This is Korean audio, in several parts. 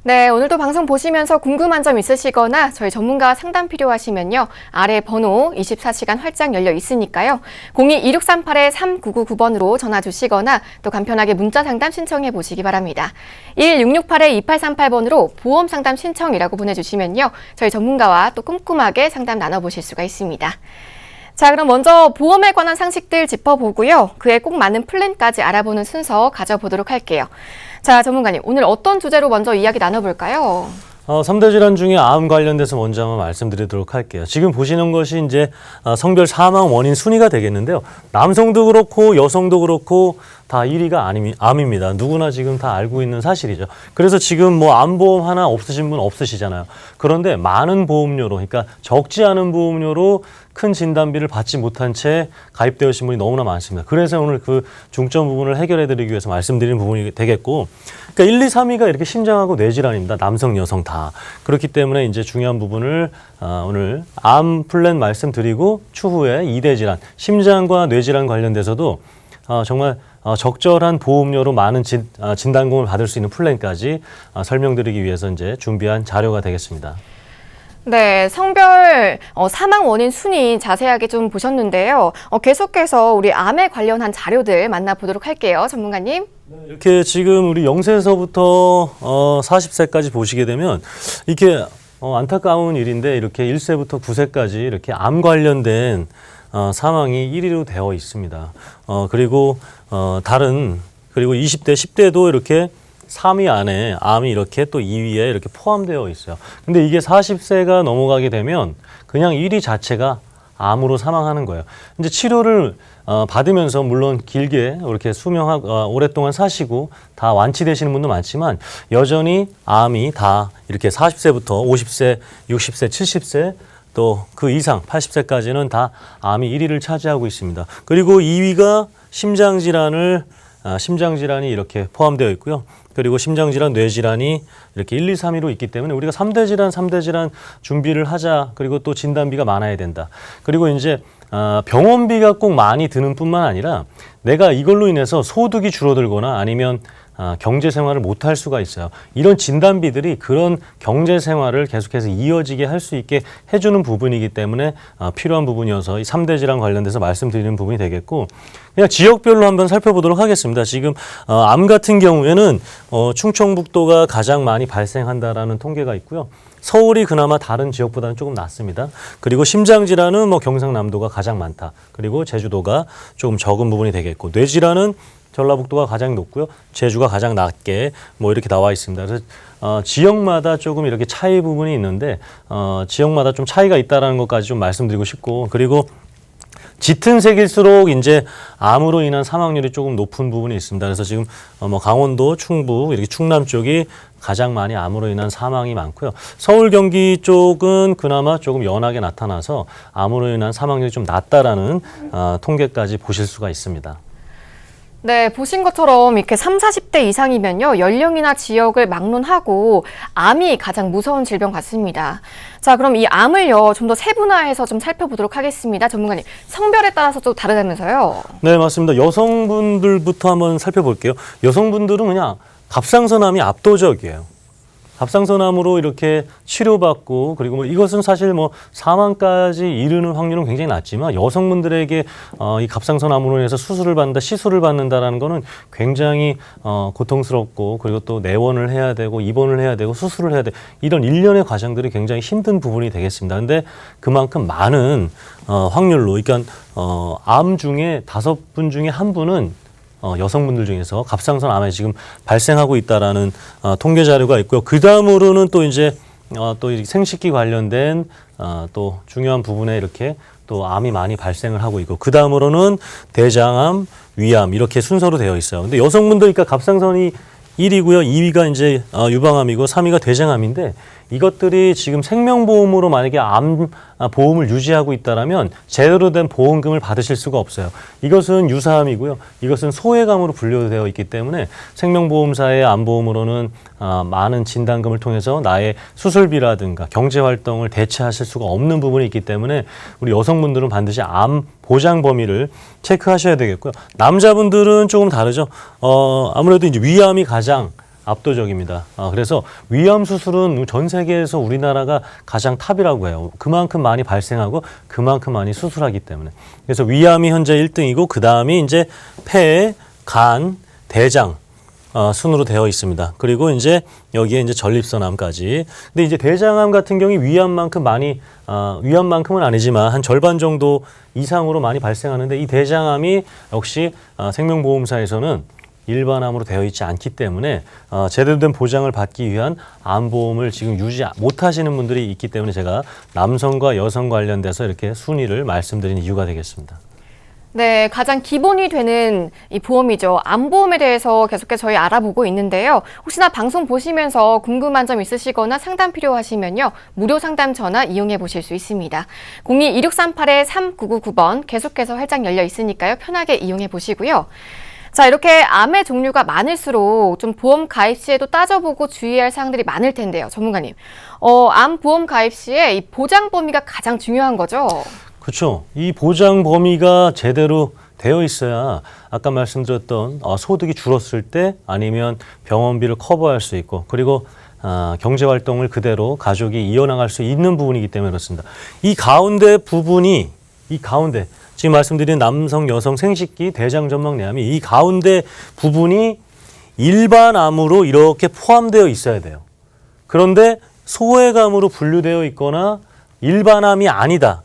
네, 오늘도 방송 보시면서 궁금한 점 있으시거나 저희 전문가 상담 필요하시면요. 아래 번호 24시간 활짝 열려 있으니까요. 02-2638-3999번으로 전화 주시거나 또 간편하게 문자 상담 신청해 보시기 바랍니다. 1668-2838번으로 보험 상담 신청이라고 보내주시면요. 저희 전문가와 또 꼼꼼하게 상담 나눠보실 수가 있습니다. 자, 그럼 먼저 보험에 관한 상식들 짚어보고요. 그에 꼭 맞는 플랜까지 알아보는 순서 가져보도록 할게요. 자, 전문가님, 오늘 어떤 주제로 먼저 이야기 나눠볼까요? 3대 질환 중에 암 관련돼서 먼저 한번 말씀드리도록 할게요. 지금 보시는 것이 이제 성별 사망 원인 순위가 되겠는데요. 남성도 그렇고 여성도 그렇고 다 1위가 암입니다. 누구나 지금 다 알고 있는 사실이죠. 그래서 지금 뭐 암보험 하나 없으신 분 없으시잖아요. 그런데 많은 보험료로, 그러니까 적지 않은 보험료로 큰 진단비를 받지 못한 채 가입되어 신 분이 너무나 많습니다. 그래서 오늘 그 중점 부분을 해결해드리기 위해서 말씀드리는 부분이 되겠고, 그러니까 1, 2, 3위가 이렇게 심장하고 뇌질환입니다. 남성, 여성 다. 그렇기 때문에 이제 중요한 부분을 오늘 암 플랜 말씀드리고 추후에 2대 질환, 심장과 뇌질환 관련돼서도 정말 적절한 보험료로 많은 진단금을 받을 수 있는 플랜까지 설명드리기 위해서 이제 준비한 자료가 되겠습니다. 네, 성별 사망 원인 순위 자세하게 좀 보셨는데요. 계속해서 우리 암에 관련한 자료들 만나보도록 할게요. 전문가님. 이렇게 지금 우리 0세에서부터 40세까지 보시게 되면 이렇게 안타까운 일인데 이렇게 1세부터 9세까지 이렇게 암 관련된 사망이 1위로 되어 있습니다. 그리고 그리고 20대, 10대도 이렇게 3위 안에 암이 이렇게 또 2위에 이렇게 포함되어 있어요. 근데 이게 40세가 넘어가게 되면 그냥 1위 자체가 암으로 사망하는 거예요. 이제 치료를 받으면서 물론 길게 이렇게 오랫동안 사시고 다 완치되시는 분도 많지만 여전히 암이 다 이렇게 40세부터 50세, 60세, 70세 또 그 이상 80세까지는 다 암이 1위를 차지하고 있습니다. 그리고 2위가 심장질환이 이렇게 포함되어 있고요. 그리고 심장질환, 뇌질환이 이렇게 1, 2, 3위로 있기 때문에 우리가 3대 질환, 3대 질환 준비를 하자. 그리고 또 진단비가 많아야 된다. 그리고 이제 병원비가 꼭 많이 드는 뿐만 아니라 내가 이걸로 인해서 소득이 줄어들거나 아니면 경제 생활을 못 할 수가 있어요. 이런 진단비들이 그런 경제 생활을 계속해서 이어지게 할 수 있게 해주는 부분이기 때문에 필요한 부분이어서 이 3대 질환 관련돼서 말씀드리는 부분이 되겠고, 그냥 지역별로 한번 살펴보도록 하겠습니다. 지금 암 같은 경우에는 충청북도가 가장 많이 발생한다라는 통계가 있고요. 서울이 그나마 다른 지역보다는 조금 낮습니다. 그리고 심장질환은 경상남도가 가장 많다. 그리고 제주도가 조금 적은 부분이 되겠고, 뇌질환은 전라북도가 가장 높고요. 제주가 가장 낮게 이렇게 나와 있습니다. 그래서 지역마다 조금 이렇게 차이 부분이 있는데 지역마다 좀 차이가 있다라는 것까지 좀 말씀드리고 싶고, 그리고 짙은 색일수록 이제 암으로 인한 사망률이 조금 높은 부분이 있습니다. 그래서 지금 강원도, 충북, 이렇게 충남 쪽이 가장 많이 암으로 인한 사망이 많고요. 서울, 경기 쪽은 그나마 조금 연하게 나타나서 암으로 인한 사망률이 좀 낮다라는 통계까지 보실 수가 있습니다. 네, 보신 것처럼 이렇게 30, 40대 이상이면요. 연령이나 지역을 막론하고 암이 가장 무서운 질병 같습니다. 자, 그럼 이 암을요. 좀 더 세분화해서 좀 살펴보도록 하겠습니다. 전문가님, 성별에 따라서 좀 다르다면서요? 네, 맞습니다. 여성분들부터 한번 살펴볼게요. 여성분들은 그냥 갑상선암이 압도적이에요. 갑상선암으로 이렇게 치료받고, 그리고 이것은 사실 사망까지 이르는 확률은 굉장히 낮지만 여성분들에게 이 갑상선암으로 인해서 수술을 받는다, 시술을 받는다라는 거는 굉장히 고통스럽고, 그리고 또 내원을 해야 되고 입원을 해야 되고 수술을 해야 돼. 이런 일련의 과정들이 굉장히 힘든 부분이 되겠습니다. 근데 그만큼 많은 확률로, 그러니까 암 중에 5분 중에 1분은 여성분들 중에서 갑상선암에 지금 발생하고 있다라는 통계 자료가 있고요. 그 다음으로는 또 이제 또 생식기 관련된 또 중요한 부분에 이렇게 또 암이 많이 발생을 하고 있고, 그 다음으로는 대장암, 위암 이렇게 순서로 되어 있어요. 근데 여성분들 그러니까 갑상선이 1위고요. 2위가 이제 유방암이고 3위가 대장암인데, 이것들이 지금 생명보험으로 만약에 암 보험을 유지하고 있다라면 제대로 된 보험금을 받으실 수가 없어요. 이것은 유사암이고요. 이것은 소외감으로 분류되어 있기 때문에 생명보험사의 암보험으로는 많은 진단금을 통해서 나의 수술비라든가 경제활동을 대체하실 수가 없는 부분이 있기 때문에 우리 여성분들은 반드시 암 보장 범위를 체크하셔야 되겠고요. 남자분들은 조금 다르죠. 아무래도 이제 위암이 가장 압도적입니다. 그래서 위암 수술은 전 세계에서 우리나라가 가장 탑이라고 해요. 그만큼 많이 발생하고 그만큼 많이 수술하기 때문에. 그래서 위암이 현재 1등이고 그 다음이 이제 폐, 간, 대장 순으로 되어 있습니다. 그리고 이제 여기에 이제 전립선암까지. 근데 이제 대장암 같은 경우 위암만큼은 아니지만 한 절반 정도 이상으로 많이 발생하는데 이 대장암이 역시 생명보험사에서는 일반암으로 되어 있지 않기 때문에 제대로 된 보장을 받기 위한 암보험을 지금 유지 못하시는 분들이 있기 때문에 제가 남성과 여성 관련돼서 이렇게 순위를 말씀드리는 이유가 되겠습니다. 네, 가장 기본이 되는 이 보험이죠. 암보험에 대해서 계속해서 저희 알아보고 있는데요. 혹시나 방송 보시면서 궁금한 점 있으시거나 상담 필요하시면요. 무료 상담 전화 이용해 보실 수 있습니다. 02-2638-3999번 계속해서 활짝 열려 있으니까요. 편하게 이용해 보시고요. 자, 이렇게 암의 종류가 많을수록 좀 보험 가입 시에도 따져보고 주의할 사항들이 많을 텐데요. 전문가님, 암 보험 가입 시에 이 보장 범위가 가장 중요한 거죠? 그렇죠. 이 보장 범위가 제대로 되어 있어야 아까 말씀드렸던 소득이 줄었을 때 아니면 병원비를 커버할 수 있고 그리고 경제활동을 그대로 가족이 이어나갈 수 있는 부분이기 때문에 그렇습니다. 이 가운데 지금 말씀드린 남성, 여성 생식기, 대장, 점막, 내암이 이 가운데 부분이 일반암으로 이렇게 포함되어 있어야 돼요. 그런데 소외감으로 분류되어 있거나 일반암이 아니다.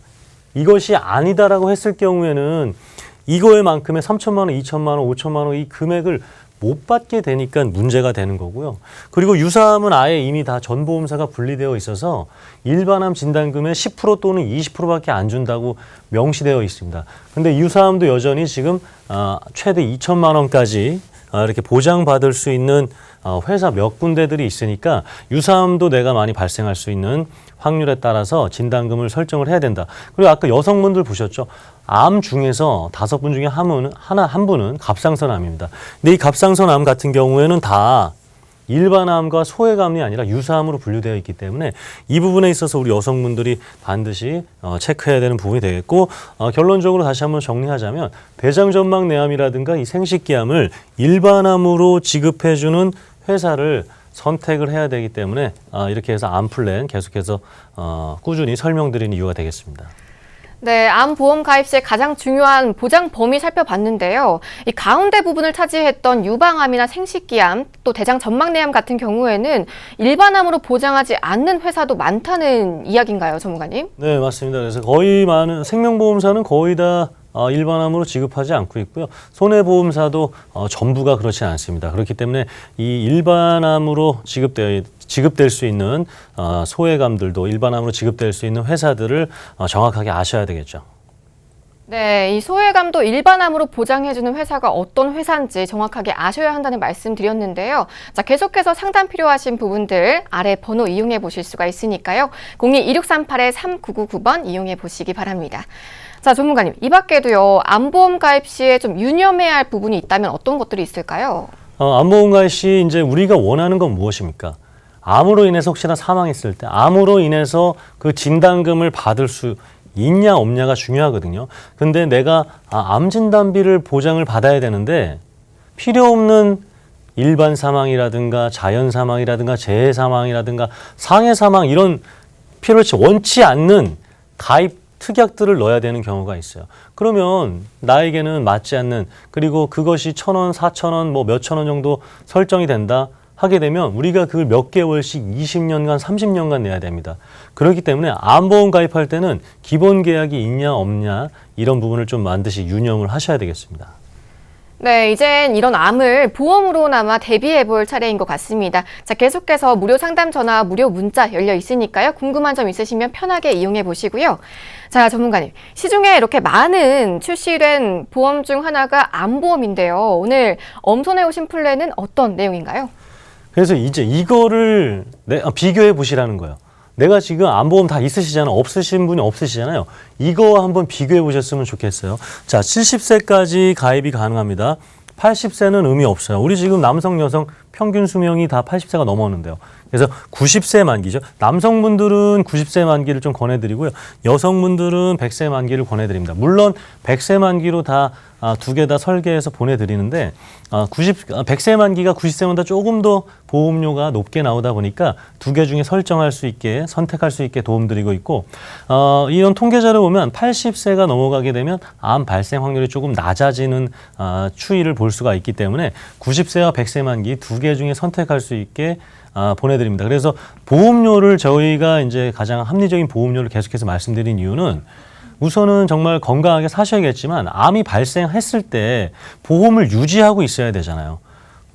이것이 아니다라고 했을 경우에는 이거에만큼의 3천만 원, 2천만 원, 5천만 원 이 금액을 못 받게 되니까 문제가 되는 거고요. 그리고 유사암은 아예 이미 다 전보험사가 분리되어 있어서 일반암 진단금의 10% 또는 20%밖에 안 준다고 명시되어 있습니다. 근데 유사암도 여전히 지금 최대 2천만 원까지 이렇게 보장받을 수 있는 회사 몇 군데들이 있으니까 유사암도 내가 많이 발생할 수 있는 확률에 따라서 진단금을 설정을 해야 된다. 그리고 아까 여성분들 보셨죠? 암 중에서 5분 중에 한 분은 갑상선암입니다. 근데 이 갑상선암 같은 경우에는 다 일반암과 소외감이 아니라 유사암으로 분류되어 있기 때문에 이 부분에 있어서 우리 여성분들이 반드시 체크해야 되는 부분이 되겠고 결론적으로 다시 한번 정리하자면 대장점막내암이라든가 이 생식기암을 일반암으로 지급해주는 회사를 선택을 해야 되기 때문에 이렇게 해서 암플랜 계속해서 꾸준히 설명드리는 이유가 되겠습니다. 네, 암 보험 가입 시에 가장 중요한 보장 범위 살펴봤는데요. 이 가운데 부분을 차지했던 유방암이나 생식기암, 또 대장 점막내암 같은 경우에는 일반암으로 보장하지 않는 회사도 많다는 이야기인가요, 전문가님? 네, 맞습니다. 그래서 거의 많은 생명보험사는 거의 다 일반암으로 지급하지 않고 있고요. 손해보험사도 전부가 그렇지 않습니다. 그렇기 때문에 이 일반암으로 지급될 수 있는 소외감들도 일반암으로 지급될 수 있는 회사들을 정확하게 아셔야 되겠죠. 네, 이 소외감도 일반암으로 보장해주는 회사가 어떤 회사인지 정확하게 아셔야 한다는 말씀 드렸는데요. 자, 계속해서 상담 필요하신 부분들 아래 번호 이용해 보실 수가 있으니까요. 02-2638-3999번 이용해 보시기 바랍니다. 자, 전문가님, 이 밖에도요, 암보험 가입 시에 좀 유념해야 할 부분이 있다면 어떤 것들이 있을까요? 암보험 가입 시 이제 우리가 원하는 건 무엇입니까? 암으로 인해서 혹시나 사망했을 때 암으로 인해서 그 진단금을 받을 수 있냐 없냐가 중요하거든요. 근데 내가 암 진단비를 보장을 받아야 되는데 필요 없는 일반 사망이라든가 자연 사망이라든가 재해 사망이라든가 상해 사망 이런 필요치 원치 않는 가입 특약들을 넣어야 되는 경우가 있어요. 그러면 나에게는 맞지 않는 그리고 그것이 1,000원, 4,000원, 뭐 몇천 원 정도 설정이 된다 하게 되면 우리가 그걸 몇 개월씩 20년간, 30년간 내야 됩니다. 그렇기 때문에 암보험 가입할 때는 기본 계약이 있냐 없냐 이런 부분을 좀 반드시 유념을 하셔야 되겠습니다. 네, 이젠 이런 암을 보험으로나마 대비해 볼 차례인 것 같습니다. 자, 계속해서 무료 상담 전화, 무료 문자 열려 있으니까요. 궁금한 점 있으시면 편하게 이용해 보시고요. 자, 전문가님, 시중에 이렇게 많은 출시된 보험 중 하나가 암보험인데요. 오늘 엄선해 오신 플랜은 어떤 내용인가요? 그래서 이제 이거를 비교해 보시라는 거예요. 내가 지금 암보험 다 있으시잖아요. 없으신 분이 없으시잖아요. 이거 한번 비교해 보셨으면 좋겠어요. 자, 70세까지 가입이 가능합니다. 80세는 의미 없어요. 우리 지금 남성, 여성 평균 수명이 다 80세가 넘었는데요. 그래서 90세 만기죠. 남성분들은 90세 만기를 좀 권해드리고요. 여성분들은 100세 만기를 권해드립니다. 물론 100세 만기로 다 두 개 다 설계해서 보내드리는데 100세 만기가 90세보다 조금 더 보험료가 높게 나오다 보니까 두 개 중에 설정할 수 있게 선택할 수 있게 도움드리고 있고 이런 통계자를 보면 80세가 넘어가게 되면 암 발생 확률이 조금 낮아지는 추이를 볼 수가 있기 때문에 90세와 100세 만기 두 개 중에 선택할 수 있게 보내드립니다. 그래서 보험료를 저희가 이제 가장 합리적인 보험료를 계속해서 말씀드린 이유는 우선은 정말 건강하게 사셔야겠지만 암이 발생했을 때 보험을 유지하고 있어야 되잖아요.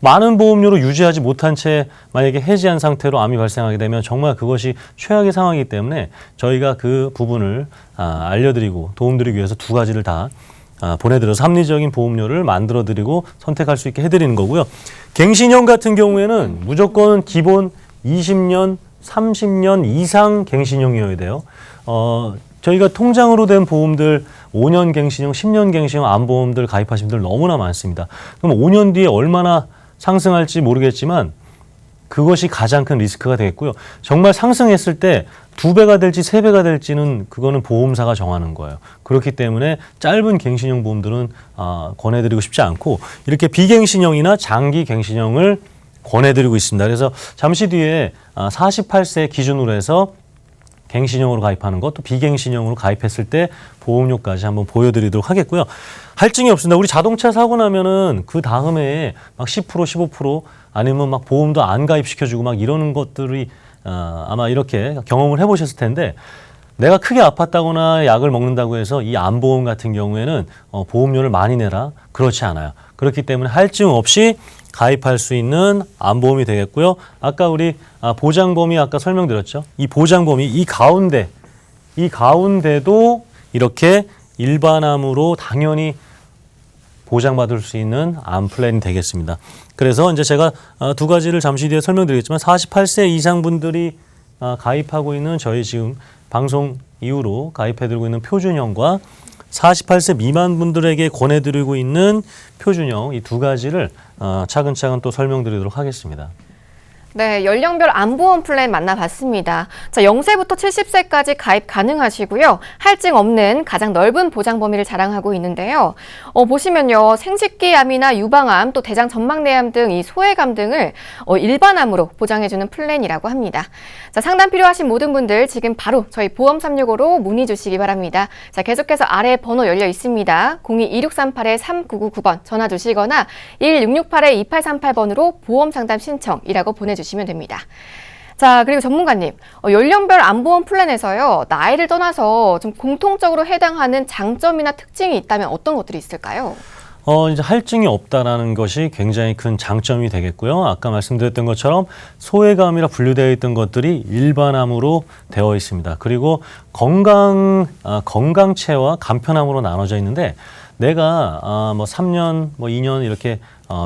많은 보험료로 유지하지 못한 채 만약에 해지한 상태로 암이 발생하게 되면 정말 그것이 최악의 상황이기 때문에 저희가 그 부분을 알려드리고 도움드리기 위해서 두 가지를 다 보내드려서 합리적인 보험료를 만들어드리고 선택할 수 있게 해드리는 거고요. 갱신형 같은 경우에는 무조건 기본 20년, 30년 이상 갱신형이어야 돼요. 저희가 통장으로 된 보험들 5년 갱신형, 10년 갱신형 암보험들 가입하신 분들 너무나 많습니다. 그럼 5년 뒤에 얼마나 상승할지 모르겠지만 그것이 가장 큰 리스크가 되겠고요. 정말 상승했을 때 2배가 될지 3배가 될지는 그거는 보험사가 정하는 거예요. 그렇기 때문에 짧은 갱신형 보험들은 권해드리고 싶지 않고 이렇게 비갱신형이나 장기 갱신형을 권해드리고 있습니다. 그래서 잠시 뒤에 48세 기준으로 해서 갱신형으로 가입하는 것, 또 비갱신형으로 가입했을 때 보험료까지 한번 보여드리도록 하겠고요. 할증이 없습니다. 우리 자동차 사고 나면은 그 다음에 막 10%, 15% 아니면 막 보험도 안 가입시켜주고 막 이러는 것들이 아마 이렇게 경험을 해보셨을 텐데 내가 크게 아팠다거나 약을 먹는다고 해서 이 암보험 같은 경우에는 보험료를 많이 내라. 그렇지 않아요. 그렇기 때문에 할증 없이 가입할 수 있는 암보험이 되겠고요. 아까 우리 보장범위 아까 설명드렸죠. 이 보장범위 이 가운데도 이렇게 일반암으로 당연히 보장받을 수 있는 암 플랜이 되겠습니다. 그래서 이제 제가 두 가지를 잠시 뒤에 설명드리겠지만 48세 이상 분들이 가입하고 있는 저희 지금 방송 이후로 가입해드리고 있는 표준형과 48세 미만 분들에게 권해드리고 있는 표준형 이 두 가지를 차근차근 또 설명드리도록 하겠습니다. 네, 연령별 암보험 플랜 만나봤습니다. 자, 0세부터 70세까지 가입 가능하시고요. 할증 없는 가장 넓은 보장 범위를 자랑하고 있는데요. 보시면요. 생식기암이나 유방암, 또 대장 전막내암 등 이 소외감 등을 일반암으로 보장해주는 플랜이라고 합니다. 자, 상담 필요하신 모든 분들 지금 바로 저희 보험 365로 문의 주시기 바랍니다. 자, 계속해서 아래 번호 열려 있습니다. 02-2638-3999번 전화 주시거나 1668-2838번으로 보험 상담 신청이라고 보내주시면 됩니다. 자, 그리고 전문가님, 연령별 암보험 플랜에서요, 나이를 떠나서 좀 공통적으로 해당하는 장점이나 특징이 있다면 어떤 것들이 있을까요? 이제 할증이 없다라는 것이 굉장히 큰 장점이 되겠고요. 아까 말씀드렸던 것처럼 소외감이라 분류되어 있던 것들이 일반암으로 되어 있습니다. 그리고 건강체와 간편암으로 나눠져 있는데 내가 뭐 3년, 뭐 2년 이렇게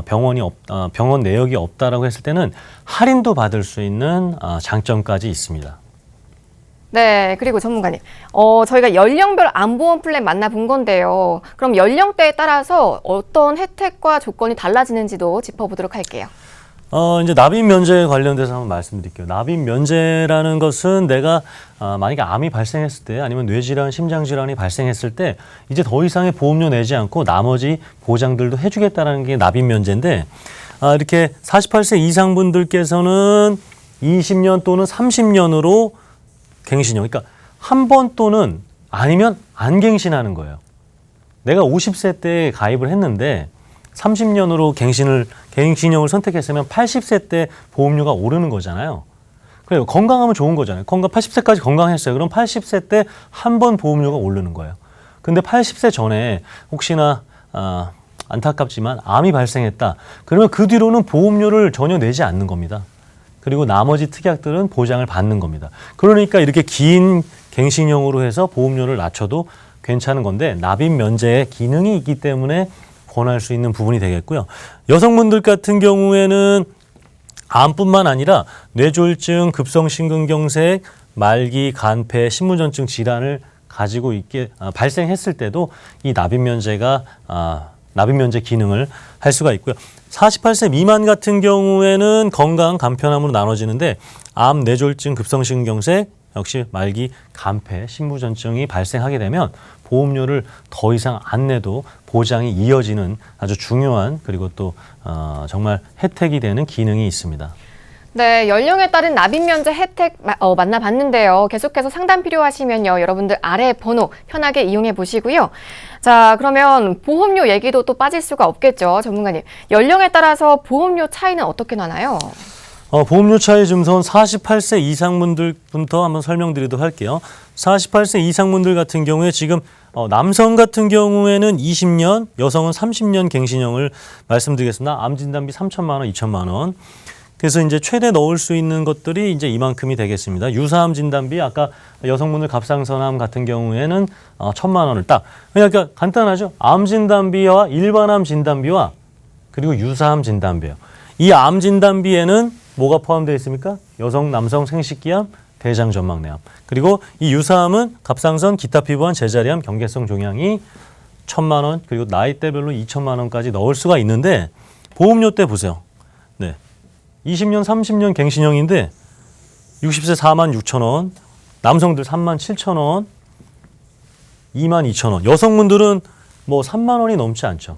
병원 내역이 없다라고 했을 때는 할인도 받을 수 있는 장점까지 있습니다. 네, 그리고 전문가님, 저희가 연령별 암보험 플랜 만나본 건데요. 그럼 연령대에 따라서 어떤 혜택과 조건이 달라지는지도 짚어보도록 할게요. 이제 납입 면제 관련돼서 한번 말씀드릴게요. 납입 면제라는 것은 내가 만약에 암이 발생했을 때 아니면 뇌질환, 심장질환이 발생했을 때 이제 더 이상의 보험료 내지 않고 나머지 보장들도 해주겠다는 게 납입 면제인데 이렇게 48세 이상 분들께서는 20년 또는 30년으로 갱신형, 그러니까 한 번 또는 아니면 안 갱신하는 거예요. 내가 50세 때 가입을 했는데 30년으로 갱신형을 선택했으면 80세 때 보험료가 오르는 거잖아요. 그래요. 건강하면 좋은 거잖아요. 80세까지 건강했어요. 그럼 80세 때 한 번 보험료가 오르는 거예요. 근데 80세 전에 혹시나 안타깝지만 암이 발생했다. 그러면 그 뒤로는 보험료를 전혀 내지 않는 겁니다. 그리고 나머지 특약들은 보장을 받는 겁니다. 그러니까 이렇게 긴 갱신형으로 해서 보험료를 낮춰도 괜찮은 건데 납입 면제의 기능이 있기 때문에 권할 수 있는 부분이 되겠고요. 여성분들 같은 경우에는 암뿐만 아니라 뇌졸중, 급성심근경색, 말기, 간폐, 신부전증 질환을 가지고 있게 발생했을 때도 이 납입 면제가 납입 면제 기능을 할 수가 있고요. 48세 미만 같은 경우에는 건강 간편암으로 나눠지는데 암, 뇌졸중, 급성심경색, 역시 말기 간폐, 신부전증이 발생하게 되면 보험료를 더 이상 안 내도 보장이 이어지는 아주 중요한 그리고 또 정말 혜택이 되는 기능이 있습니다. 네, 연령에 따른 납입 면제 혜택 만나봤는데요. 계속해서 상담 필요하시면요. 여러분들 아래 번호 편하게 이용해 보시고요. 자, 그러면 보험료 얘기도 또 빠질 수가 없겠죠. 전문가님. 연령에 따라서 보험료 차이는 어떻게 나나요? 보험료 차이 증선 48세 이상 분들부터 한번 설명드리도록 할게요. 48세 이상 분들 같은 경우에 지금 남성 같은 경우에는 20년, 여성은 30년 갱신형을 말씀드리겠습니다. 암진단비 3천만 원, 2천만 원. 그래서 이제 최대 넣을 수 있는 것들이 이제 이만큼이 되겠습니다. 유사암 진단비 아까 여성분들 갑상선암 같은 경우에는 1,000만 원을 딱. 그러니까 간단하죠. 암 진단비와 일반암 진단비와 그리고 유사암 진단비요. 이 암 진단비에는 뭐가 포함되어 있습니까? 여성, 남성 생식기암, 대장 전막내암. 그리고 이 유사암은 갑상선, 기타 피부암, 제자리암, 경계성 종양이 1,000만 원 그리고 나이대별로 2,000만 원까지 넣을 수가 있는데 보험료 때 보세요. 네. 20년, 30년 갱신형인데 60세 4만 6천 원, 남성들 3만 7천 원, 2만 2천 원. 여성분들은 뭐 3만 원이 넘지 않죠.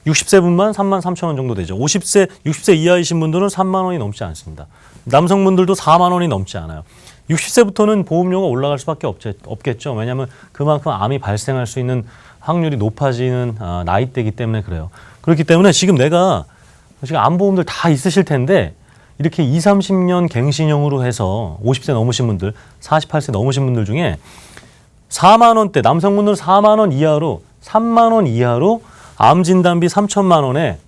60세 분만 3만 3천 원 정도 되죠. 60세 이하이신 분들은 3만 원이 넘지 않습니다. 남성분들도 4만 원이 넘지 않아요. 60세부터는 보험료가 올라갈 수밖에 없겠죠. 왜냐하면 그만큼 암이 발생할 수 있는 확률이 높아지는 나이대이기 때문에 그래요. 그렇기 때문에 지금 암보험들 다 있으실 텐데 이렇게 20, 30년 갱신형으로 해서 50세 넘으신 분들, 48세 넘으신 분들 중에 4만 원대, 남성분들은 4만 원 이하로, 3만 원 이하로 암진단비 3천만 원에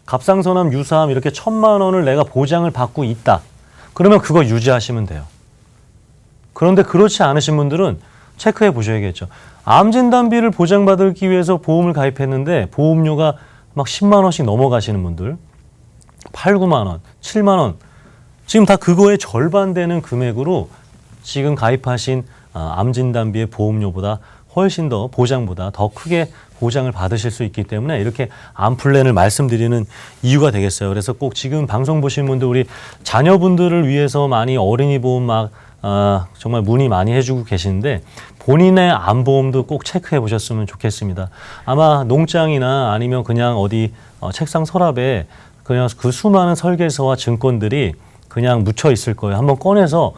갑상선암, 유사암 이렇게 1,000만 원을 내가 보장을 받고 있다. 그러면 그거 유지하시면 돼요. 그런데 그렇지 않으신 분들은 체크해 보셔야겠죠. 암진단비를 보장받기 위해서 보험을 가입했는데 보험료가 막 10만 원씩 넘어가시는 분들, 8, 9만 원, 7만 원, 지금 다 그거의 절반 되는 금액으로 지금 가입하신 암진단비의 보험료보다 훨씬 더 보장보다 더 크게 보장을 받으실 수 있기 때문에 이렇게 암플랜을 말씀드리는 이유가 되겠어요. 그래서 꼭 지금 방송 보시는 분들 우리 자녀분들을 위해서 많이 어린이 보험 정말 문의 많이 해주고 계시는데 본인의 암보험도 꼭 체크해 보셨으면 좋겠습니다. 아마 농장이나 아니면 그냥 어디 책상 서랍에 그냥 그 수많은 설계서와 증권들이 그냥 묻혀 있을 거예요. 한번 꺼내서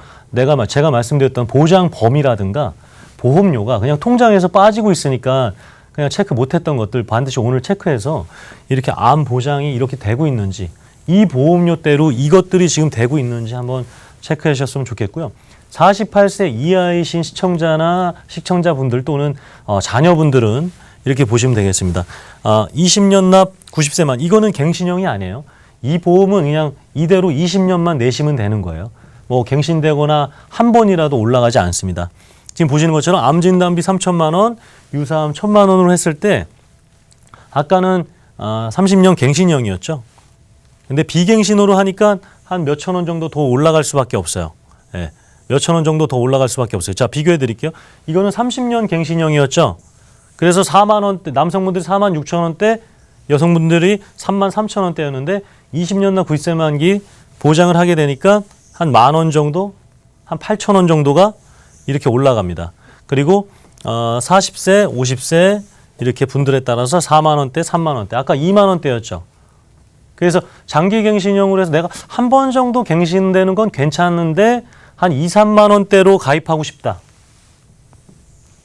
제가 말씀드렸던 보장 범위라든가 보험료가 그냥 통장에서 빠지고 있으니까 그냥 체크 못했던 것들 반드시 오늘 체크해서 이렇게 암 보장이 이렇게 되고 있는지 이 보험료대로 이것들이 지금 되고 있는지 한번 체크해 주셨으면 좋겠고요. 48세 이하이신 시청자분들 또는 자녀분들은 이렇게 보시면 되겠습니다. 20년 납 90세만 이거는 갱신형이 아니에요. 이 보험은 그냥 이대로 20년만 내시면 되는 거예요. 뭐 갱신되거나 한 번이라도 올라가지 않습니다. 지금 보시는 것처럼 암진단비 3천만 원, 유사암 1,000만 원으로 했을 때 아까는 30년 갱신형이었죠. 근데 비갱신으로 하니까 한 몇천 원 정도 더 올라갈 수밖에 없어요. 예, 몇천 원 정도 더 올라갈 수밖에 없어요. 자, 비교해 드릴게요. 이거는 30년 갱신형이었죠. 그래서 4만 원대, 남성분들이 4만 6천 원대, 여성분들이 3만 3천 원대였는데 20년 나 90세 만기 보장을 하게 되니까 한 만 원 정도, 한 8천 원 정도가 이렇게 올라갑니다. 그리고 40세, 50세 이렇게 분들에 따라서 4만 원대, 3만 원대. 아까 2만 원대였죠. 그래서 장기 갱신형으로 해서 내가 한 번 정도 갱신되는 건 괜찮은데 한 2, 3만 원대로 가입하고 싶다.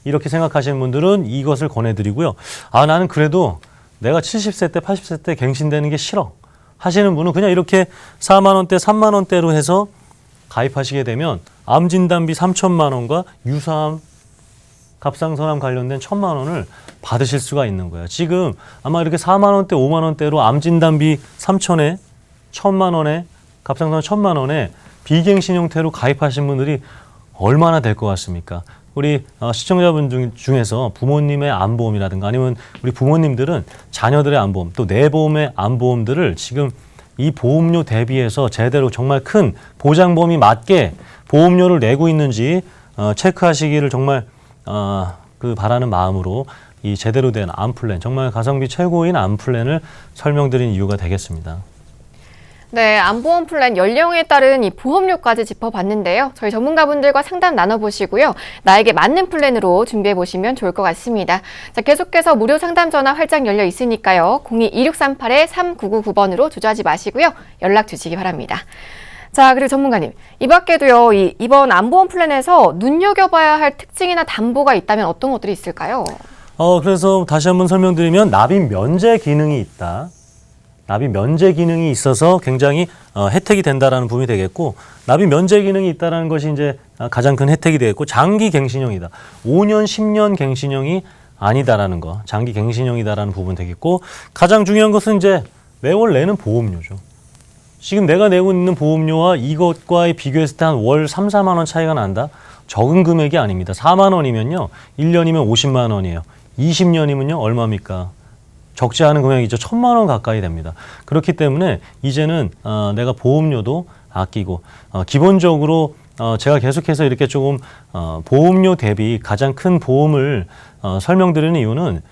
이렇게 생각하시는 분들은 이것을 권해드리고요. 나는 그래도 내가 70세 때, 80세 때 갱신되는 게 싫어. 하시는 분은 그냥 이렇게 4만 원대, 3만 원대로 해서 가입하시게 되면 암진단비 3천만 원과 유사암, 갑상선암 관련된 1,000만 원을 받으실 수가 있는 거예요. 지금 아마 이렇게 4만 원대, 5만 원대로 암진단비 3천에 1,000만 원에 갑상선암 1,000만 원에 비갱신 형태로 가입하신 분들이 얼마나 될 것 같습니까? 우리 시청자분 중에서 부모님의 암보험이라든가 아니면 우리 부모님들은 자녀들의 암보험 또 내 보험의 암보험들을 지금 이 보험료 대비해서 제대로 정말 큰 보장 범위 맞게 보험료를 내고 있는지 체크하시기를 정말 바라는 마음으로 이 제대로 된 암 플랜, 정말 가성비 최고인 암 플랜을 설명드린 이유가 되겠습니다. 네, 암보험 플랜 연령에 따른 이 보험료까지 짚어봤는데요. 저희 전문가분들과 상담 나눠보시고요. 나에게 맞는 플랜으로 준비해보시면 좋을 것 같습니다. 자, 계속해서 무료 상담 전화 활짝 열려 있으니까요. 02-2638-3999번으로 주저하지 마시고요. 연락 주시기 바랍니다. 자, 그리고 전문가님, 이 밖에도요, 이번 암보험 플랜에서 눈여겨봐야 할 특징이나 담보가 있다면 어떤 것들이 있을까요? 그래서 다시 한번 설명드리면 납입 면제 기능이 있다. 납입 면제 기능이 있어서 굉장히 혜택이 된다라는 부분이 되겠고, 납입 면제 기능이 있다라는 것이 이제 가장 큰 혜택이 되겠고, 장기 갱신형이다. 5년, 10년 갱신형이 아니다라는 거, 장기 갱신형이다라는 부분 되겠고, 가장 중요한 것은 이제 매월 내는 보험료죠. 지금 내가 내고 있는 보험료와 이것과의 비교했을 때 한 월 3, 4만 원 차이가 난다? 적은 금액이 아닙니다. 4만 원이면요, 1년이면 50만 원이에요. 20년이면요, 얼마입니까? 적지 않은 금액이죠. 1,000만 원 가까이 됩니다. 그렇기 때문에 이제는 내가 보험료도 아끼고 기본적으로 제가 계속해서 이렇게 조금 보험료 대비 가장 큰 보험을 설명드리는 이유는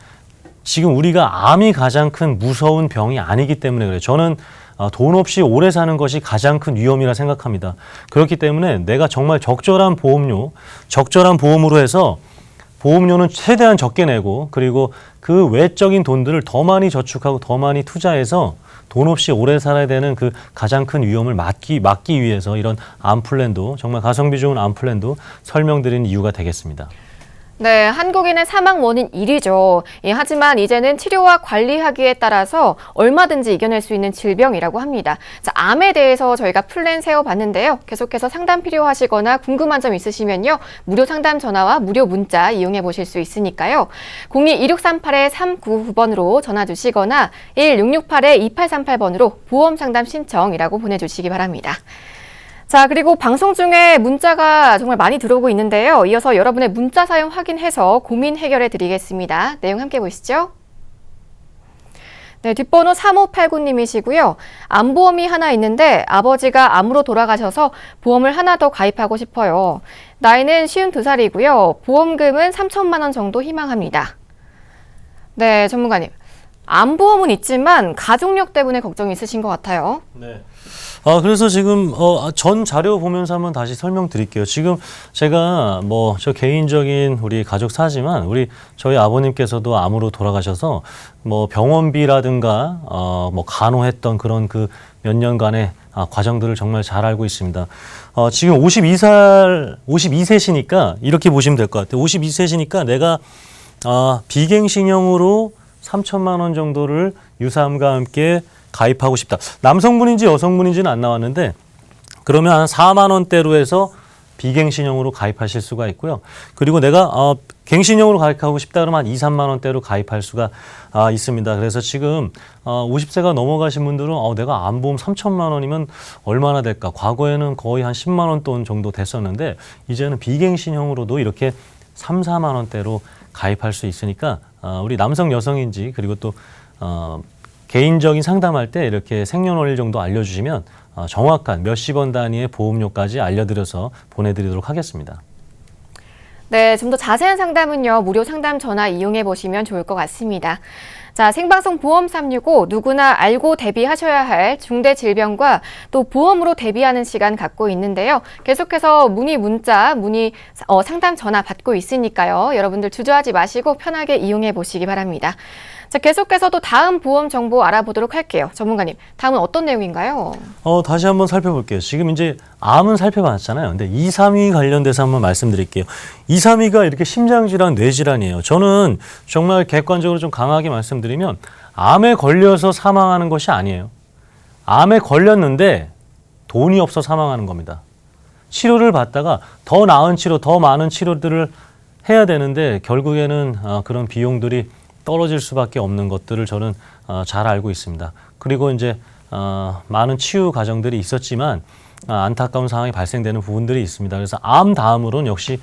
지금 우리가 암이 가장 큰 무서운 병이 아니기 때문에 그래요. 저는 돈 없이 오래 사는 것이 가장 큰 위험이라 생각합니다. 그렇기 때문에 내가 정말 적절한 보험료, 적절한 보험으로 해서 보험료는 최대한 적게 내고, 그리고 그 외적인 돈들을 더 많이 저축하고 더 많이 투자해서 돈 없이 오래 살아야 되는 그 가장 큰 위험을 막기 위해서 이런 암 플랜도, 정말 가성비 좋은 암 플랜도 설명드리는 이유가 되겠습니다. 네, 한국인의 사망 원인 1위죠. 하지만 이제는 치료와 관리하기에 따라서 얼마든지 이겨낼 수 있는 질병이라고 합니다. 자, 암에 대해서 저희가 플랜 세워봤는데요. 계속해서 상담 필요하시거나 궁금한 점 있으시면요. 무료 상담 전화와 무료 문자 이용해 보실 수 있으니까요. 02-2638-3999번으로 전화 주시거나 1668-2838번으로 보험 상담 신청이라고 보내주시기 바랍니다. 자, 그리고 방송 중에 문자가 정말 많이 들어오고 있는데요. 이어서 여러분의 문자 사연 확인해서 고민 해결해 드리겠습니다. 내용 함께 보시죠. 네, 뒷번호 3589님이시고요. 암보험이 하나 있는데 아버지가 암으로 돌아가셔서 보험을 하나 더 가입하고 싶어요. 나이는 52살이고요. 보험금은 3천만 원 정도 희망합니다. 네, 전문가님. 암보험은 있지만 가족력 때문에 걱정이 있으신 것 같아요. 네. 그래서 지금 전 자료 보면서 한번 다시 설명드릴게요. 지금 제가 저 개인적인 우리 가족 사지만 저희 아버님께서도 암으로 돌아가셔서 병원비라든가 간호했던 그런 그 몇 년간의 과정들을 정말 잘 알고 있습니다. 지금 52세시니까 이렇게 보시면 될 것 같아요. 52세시니까 내가 비갱신형으로 3천만 원 정도를 유사암과 함께 가입하고 싶다. 남성분인지 여성분인지는 안 나왔는데, 그러면 한 4만 원대로 해서 비갱신형으로 가입하실 수가 있고요. 그리고 내가 갱신형으로 가입하고 싶다 그러면 한 2, 3만 원대로 가입할 수가 있습니다. 그래서 지금 50세가 넘어가신 분들은 내가 암보험 3천만 원이면 얼마나 될까? 과거에는 거의 한 10만 원 돈 정도 됐었는데, 이제는 비갱신형으로도 이렇게 3, 4만 원대로 가입할 수 있으니까 우리 남성, 여성인지, 그리고 또 개인적인 상담할 때 이렇게 생년월일 정도 알려주시면 정확한 몇십 원 단위의 보험료까지 알려드려서 보내드리도록 하겠습니다. 네, 좀 더 자세한 상담은요. 무료 상담 전화 이용해 보시면 좋을 것 같습니다. 자, 생방송 보험 365 누구나 알고 대비하셔야 할 중대 질병과 또 보험으로 대비하는 시간 갖고 있는데요. 계속해서 문자, 상담 전화 받고 있으니까요. 여러분들 주저하지 마시고 편하게 이용해 보시기 바랍니다. 자, 계속해서 또 다음 보험 정보 알아보도록 할게요. 전문가님, 다음은 어떤 내용인가요? 다시 한번 살펴볼게요. 지금 이제 암은 살펴봤잖아요. 근데 2, 3위 관련돼서 한번 말씀드릴게요. 2, 3위가 이렇게 심장질환, 뇌질환이에요. 저는 정말 객관적으로 좀 강하게 말씀드리면 암에 걸려서 사망하는 것이 아니에요. 암에 걸렸는데 돈이 없어 사망하는 겁니다. 치료를 받다가 더 나은 치료, 더 많은 치료들을 해야 되는데 결국에는 그런 비용들이 떨어질 수밖에 없는 것들을 저는 잘 알고 있습니다. 그리고 이제 많은 치유 과정들이 있었지만 안타까운 상황이 발생되는 부분들이 있습니다. 그래서 암 다음으로는 역시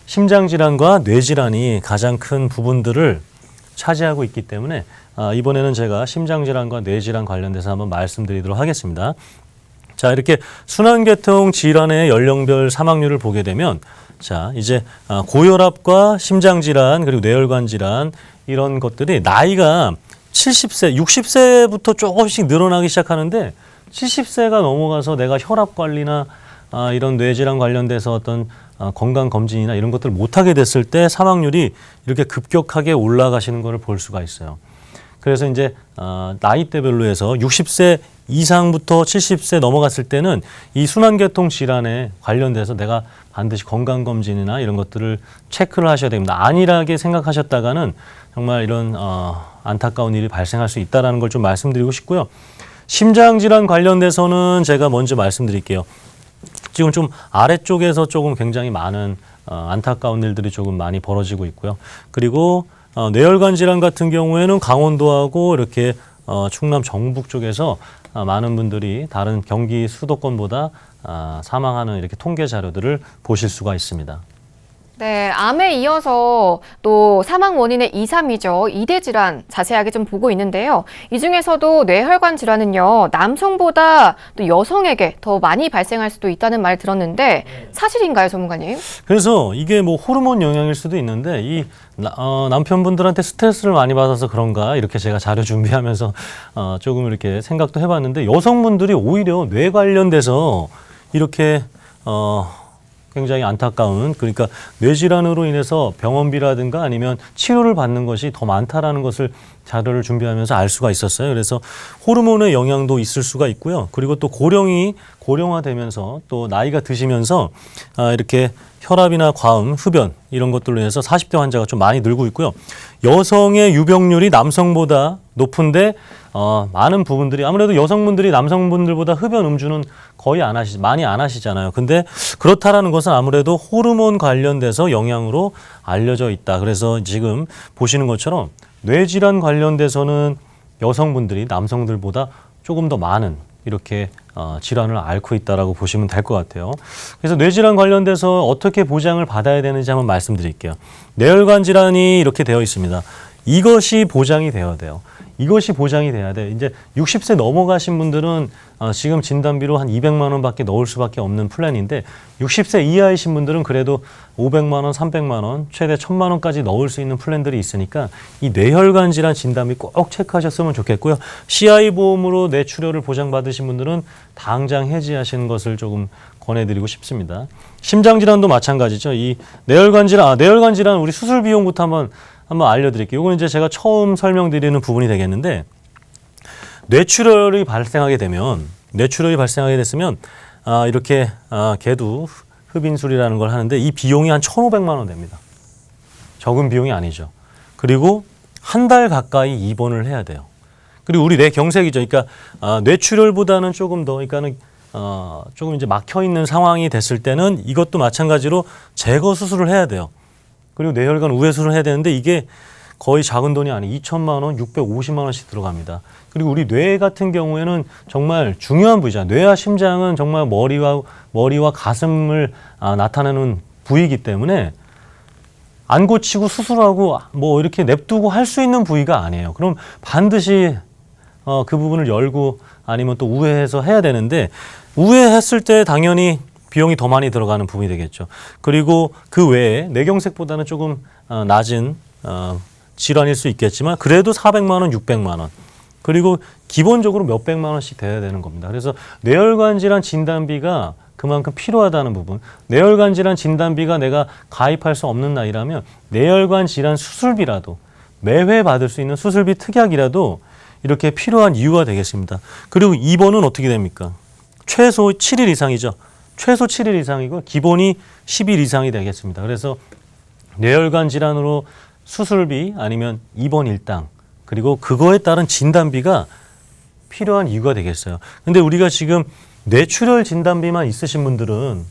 심장질환과 뇌질환이 가장 큰 부분들을 차지하고 있기 때문에 이번에는 제가 심장질환과 뇌질환 관련돼서 한번 말씀드리도록 하겠습니다. 자, 이렇게 순환계통 질환의 연령별 사망률을 보게 되면 자, 이제 고혈압과 심장질환 그리고 뇌혈관 질환 이런 것들이 나이가 70세, 60세부터 조금씩 늘어나기 시작하는데 70세가 넘어가서 내가 혈압 관리나 이런 뇌질환 관련돼서 어떤 건강 검진이나 이런 것들을 못하게 됐을 때 사망률이 이렇게 급격하게 올라가시는 것을 볼 수가 있어요. 그래서 이제 나이대별로 해서 60세 이상부터 70세 넘어갔을 때는 이 순환계통 질환에 관련돼서 내가 반드시 건강검진이나 이런 것들을 체크를 하셔야 됩니다. 안일하게 생각하셨다가는 정말 이런 안타까운 일이 발생할 수 있다는 걸 좀 말씀드리고 싶고요. 심장질환 관련돼서는 제가 먼저 말씀드릴게요. 지금 좀 아래쪽에서 조금 굉장히 많은 안타까운 일들이 조금 많이 벌어지고 있고요. 그리고 뇌혈관 질환 같은 경우에는 강원도하고 이렇게 충남 정북 쪽에서 많은 분들이 다른 경기 수도권보다 사망하는 이렇게 통계 자료들을 보실 수가 있습니다. 네, 암에 이어서 또 사망 원인의 2, 3위죠. 2대 질환 자세하게 좀 보고 있는데요. 이 중에서도 뇌혈관 질환은요, 남성보다 또 여성에게 더 많이 발생할 수도 있다는 말 들었는데 사실인가요, 전문가님? 그래서 이게 뭐 호르몬 영향일 수도 있는데 이 남편분들한테 스트레스를 많이 받아서 그런가 이렇게 제가 자료 준비하면서 조금 이렇게 생각도 해봤는데 여성분들이 오히려 뇌 관련돼서 이렇게 굉장히 안타까운 그러니까 뇌질환으로 인해서 병원비라든가 아니면 치료를 받는 것이 더 많다라는 것을 자료를 준비하면서 알 수가 있었어요. 그래서 호르몬의 영향도 있을 수가 있고요. 그리고 또 고령이 고령화되면서 또 나이가 드시면서 이렇게 혈압이나 과음, 흡연 이런 것들로 인해서 40대 환자가 좀 많이 늘고 있고요. 여성의 유병률이 남성보다 높은데 많은 부분들이 아무래도 여성분들이 남성분들보다 흡연 음주는 거의 많이 안 하시잖아요. 근데 그렇다라는 것은 아무래도 호르몬 관련돼서 영향으로 알려져 있다. 그래서 지금 보시는 것처럼 뇌질환 관련돼서는 여성분들이 남성들보다 조금 더 많은 이렇게 질환을 앓고 있다라고 보시면 될 것 같아요. 그래서 뇌질환 관련돼서 어떻게 보장을 받아야 되는지 한번 말씀드릴게요. 뇌혈관 질환이 이렇게 되어 있습니다. 이것이 보장이 되어야 돼요. 이것이 보장이 돼야 돼. 이제 60세 넘어가신 분들은 지금 진단비로 한 200만 원밖에 넣을 수밖에 없는 플랜인데 60세 이하이신 분들은 그래도 500만 원, 300만 원, 최대 1000만 원까지 넣을 수 있는 플랜들이 있으니까 이 뇌혈관 질환 진단비 꼭 체크하셨으면 좋겠고요. CI 보험으로 뇌출혈을 보장받으신 분들은 당장 해지하시는 것을 조금 권해드리고 싶습니다. 심장 질환도 마찬가지죠. 이 뇌혈관 질환 우리 수술 비용부터 한번 알려드릴게요. 이건 이제 제가 처음 설명드리는 부분이 되겠는데 뇌출혈이 발생하게 됐으면 이렇게 개두 흡인술이라는 걸 하는데 이 비용이 한 1,500만 원 됩니다. 적은 비용이 아니죠. 그리고 한 달 가까이 입원을 해야 돼요. 그리고 우리 뇌경색이죠. 그러니까 뇌출혈보다는 조금 더 그러니까는 조금 이제 막혀 있는 상황이 됐을 때는 이것도 마찬가지로 제거 수술을 해야 돼요. 그리고 뇌혈관 우회 수술을 해야 되는데 이게 거의 작은 돈이 아니 2천만 원, 650만 원씩 들어갑니다. 그리고 우리 뇌 같은 경우에는 정말 중요한 부위잖아요. 뇌와 심장은 정말 머리와 가슴을 나타내는 부위이기 때문에 안 고치고 수술하고 뭐 이렇게 냅두고 할 수 있는 부위가 아니에요. 그럼 반드시 그 부분을 열고 아니면 또 우회해서 해야 되는데 우회했을 때 당연히 비용이 더 많이 들어가는 부분이 되겠죠. 그리고 그 외에 뇌경색보다는 조금 낮은 질환일 수 있겠지만 그래도 400만 원, 600만 원. 그리고 기본적으로 몇백만 원씩 돼야 되는 겁니다. 그래서 뇌혈관 질환 진단비가 그만큼 필요하다는 부분. 뇌혈관 질환 진단비가 내가 가입할 수 없는 나이라면 뇌혈관 질환 수술비라도 매회 받을 수 있는 수술비 특약이라도 이렇게 필요한 이유가 되겠습니다. 그리고 입원은 어떻게 됩니까? 최소 7일 이상이죠. 최소 7일 이상이고 기본이 10일 이상이 되겠습니다. 그래서 뇌혈관 질환으로 수술비 아니면 입원 일당 그리고 그거에 따른 진단비가 필요한 이유가 되겠어요. 근데 우리가 지금 뇌출혈 진단비만 있으신 분들은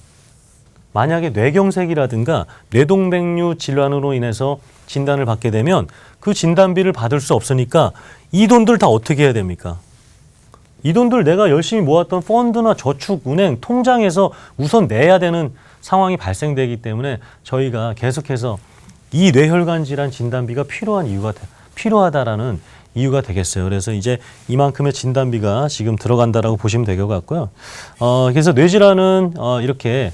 만약에 뇌경색이라든가 뇌동맥류 질환으로 인해서 진단을 받게 되면 그 진단비를 받을 수 없으니까 이 돈들 다 어떻게 해야 됩니까? 이 돈들 내가 열심히 모았던 펀드나 저축, 은행, 통장에서 우선 내야 되는 상황이 발생되기 때문에 저희가 계속해서 이 뇌혈관 질환 진단비가 필요한 이유가 필요하다라는 이유가 되겠어요. 그래서 이제 이만큼의 진단비가 지금 들어간다라고 보시면 될 것 같고요. 그래서 뇌질환은 이렇게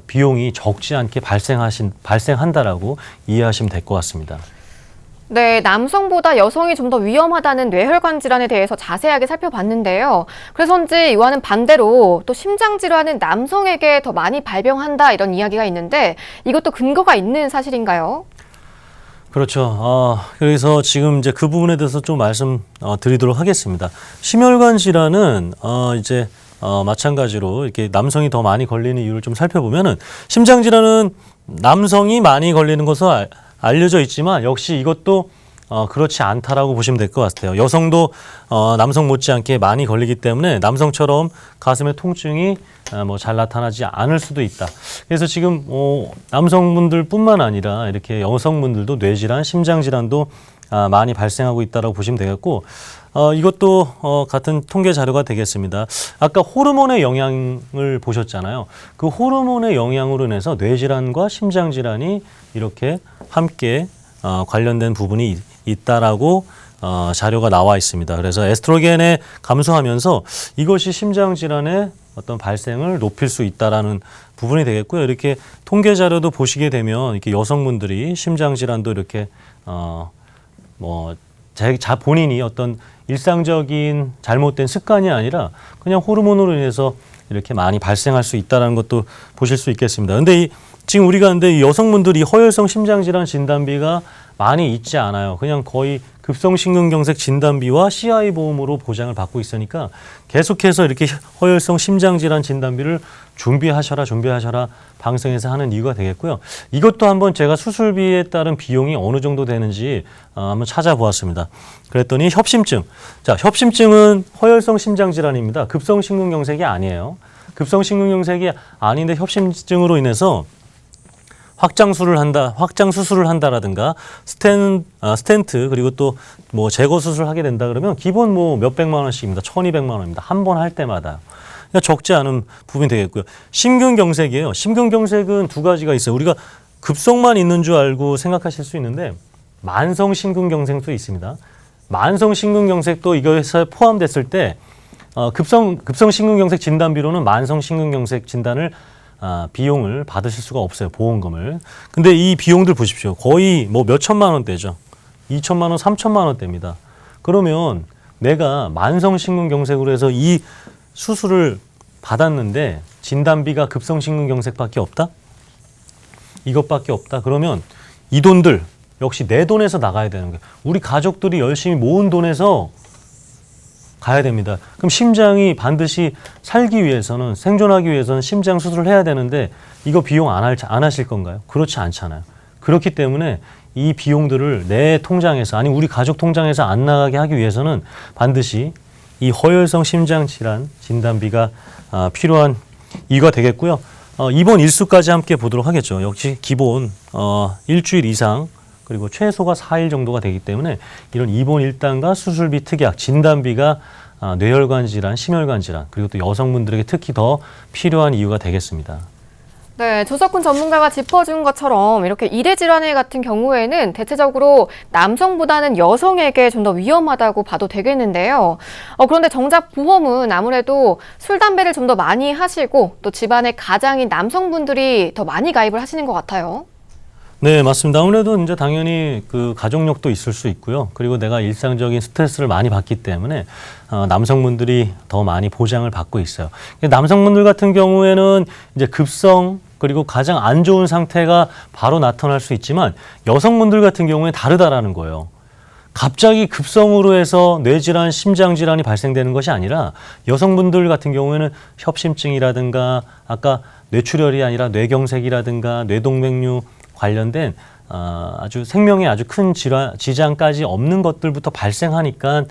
비용이 적지 않게 발생한다라고 이해하시면 될 것 같습니다. 네, 남성보다 여성이 좀 더 위험하다는 뇌혈관 질환에 대해서 자세하게 살펴봤는데요. 그래서인지 이와는 반대로 또 심장 질환은 남성에게 더 많이 발병한다 이런 이야기가 있는데 이것도 근거가 있는 사실인가요? 그렇죠. 그래서 지금 이제 그 부분에 대해서 좀 말씀 드리도록 하겠습니다. 심혈관 질환은 이제 마찬가지로 이렇게 남성이 더 많이 걸리는 이유를 좀 살펴보면은 심장 질환은 남성이 많이 걸리는 것으로 알려져 있지만 역시 이것도 그렇지 않다라고 보시면 될 것 같아요. 여성도 남성 못지않게 많이 걸리기 때문에 남성처럼 가슴의 통증이 뭐 잘 나타나지 않을 수도 있다. 그래서 지금 남성분들뿐만 아니라 이렇게 여성분들도 뇌질환, 심장질환도 많이 발생하고 있다라고 보시면 되겠고 이것도 같은 통계 자료가 되겠습니다. 아까 호르몬의 영향을 보셨잖아요. 그 호르몬의 영향으로 인해서 뇌질환과 심장질환이 이렇게 함께 관련된 부분이 있다라고 자료가 나와 있습니다. 그래서 에스트로겐에 감소하면서 이것이 심장질환의 어떤 발생을 높일 수 있다라는 부분이 되겠고요. 이렇게 통계 자료도 보시게 되면 이렇게 여성분들이 심장질환도 이렇게 본인이 어떤 일상적인 잘못된 습관이 아니라 그냥 호르몬으로 인해서 이렇게 많이 발생할 수 있다는 것도 보실 수 있겠습니다. 근데 지금 우리가 근데 여성분들이 허혈성 심장질환 진단비가 많이 있지 않아요. 그냥 거의 급성심근경색 진단비와 CI 보험으로 보장을 받고 있으니까 계속해서 이렇게 허혈성 심장질환 진단비를 준비하셔라 방송에서 하는 이유가 되겠고요. 이것도 한번 제가 수술비에 따른 비용이 어느 정도 되는지 한번 찾아보았습니다. 그랬더니 협심증. 자, 협심증은 허혈성 심장질환입니다. 급성심근경색이 아니에요. 급성심근경색이 아닌데 협심증으로 인해서 확장 수술을 한다라든가 스텐트 그리고 또 뭐 제거 수술을 하게 된다 그러면 기본 뭐 몇백만 원씩입니다. 1,200만 원입니다. 한 번 할 때마다. 그러니까 적지 않은 부분이 되겠고요. 심근경색이에요. 심근경색은 두 가지가 있어요. 우리가 급성만 있는 줄 알고 생각하실 수 있는데 만성 심근경색도 있습니다. 만성 심근경색도 이것에 포함됐을 때 급성 심근경색 진단비로는 만성 심근경색 진단을 비용을 받으실 수가 없어요. 보험금을. 근데 이 비용들 보십시오. 거의 뭐 몇 천만 원대죠. 2천만 원, 3천만 원대입니다. 그러면 내가 만성 심근경색으로 해서 이 수술을 받았는데 진단비가 급성 심근경색밖에 없다? 이것밖에 없다? 그러면 이 돈들 역시 내 돈에서 나가야 되는 거예요. 우리 가족들이 열심히 모은 돈에서 가야 됩니다. 그럼 심장이 반드시 살기 위해서는 생존하기 위해서는 심장 수술을 해야 되는데 이거 비용 안 하실 건가요? 그렇지 않잖아요. 그렇기 때문에 이 비용들을 내 통장에서 아니 우리 가족 통장에서 안 나가게 하기 위해서는 반드시 이 허혈성 심장질환 진단비가 필요한 이유가 되겠고요. 입원 일수까지 함께 보도록 하겠죠. 역시 기본 일주일 이상 그리고 최소가 4일 정도가 되기 때문에 이런 입원 일당과 수술비 특약, 진단비가 뇌혈관 질환, 심혈관 질환 그리고 또 여성분들에게 특히 더 필요한 이유가 되겠습니다. 네, 조석훈 전문가가 짚어준 것처럼 이렇게 일회 질환 같은 경우에는 대체적으로 남성보다는 여성에게 좀 더 위험하다고 봐도 되겠는데요. 그런데 정작 보험은 아무래도 술, 담배를 좀 더 많이 하시고 또 집안의 가장인 남성분들이 더 많이 가입을 하시는 것 같아요. 네, 맞습니다. 아무래도 이제 당연히 그 가족력도 있을 수 있고요. 그리고 내가 일상적인 스트레스를 많이 받기 때문에 남성분들이 더 많이 보장을 받고 있어요. 남성분들 같은 경우에는 이제 급성 그리고 가장 안 좋은 상태가 바로 나타날 수 있지만 여성분들 같은 경우에 다르다라는 거예요. 갑자기 급성으로 해서 뇌질환, 심장질환이 발생되는 것이 아니라 여성분들 같은 경우에는 협심증이라든가 아까 뇌출혈이 아니라 뇌경색이라든가 뇌동맥류 관련된 아주 생명에 아주 큰 지장까지 없는 것들부터 발생하니까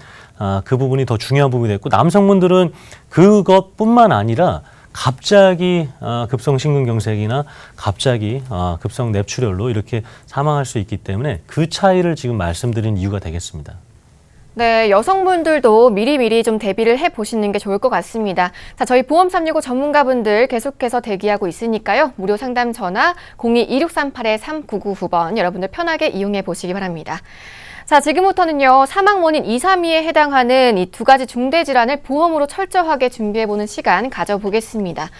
그 부분이 더 중요한 부분이 됐고 남성분들은 그것뿐만 아니라 갑자기 급성 심근경색이나 갑자기 급성 뇌출혈로 이렇게 사망할 수 있기 때문에 그 차이를 지금 말씀드린 이유가 되겠습니다. 네, 여성분들도 미리미리 좀 대비를 해보시는 게 좋을 것 같습니다. 자, 저희 보험 365 전문가분들 계속해서 대기하고 있으니까요. 무료 상담 전화 02-2638-3999번 여러분들 편하게 이용해 보시기 바랍니다. 자, 지금부터는요, 사망 원인 2, 3위에 해당하는 이 두 가지 중대 질환을 보험으로 철저하게 준비해보는 시간 가져보겠습니다.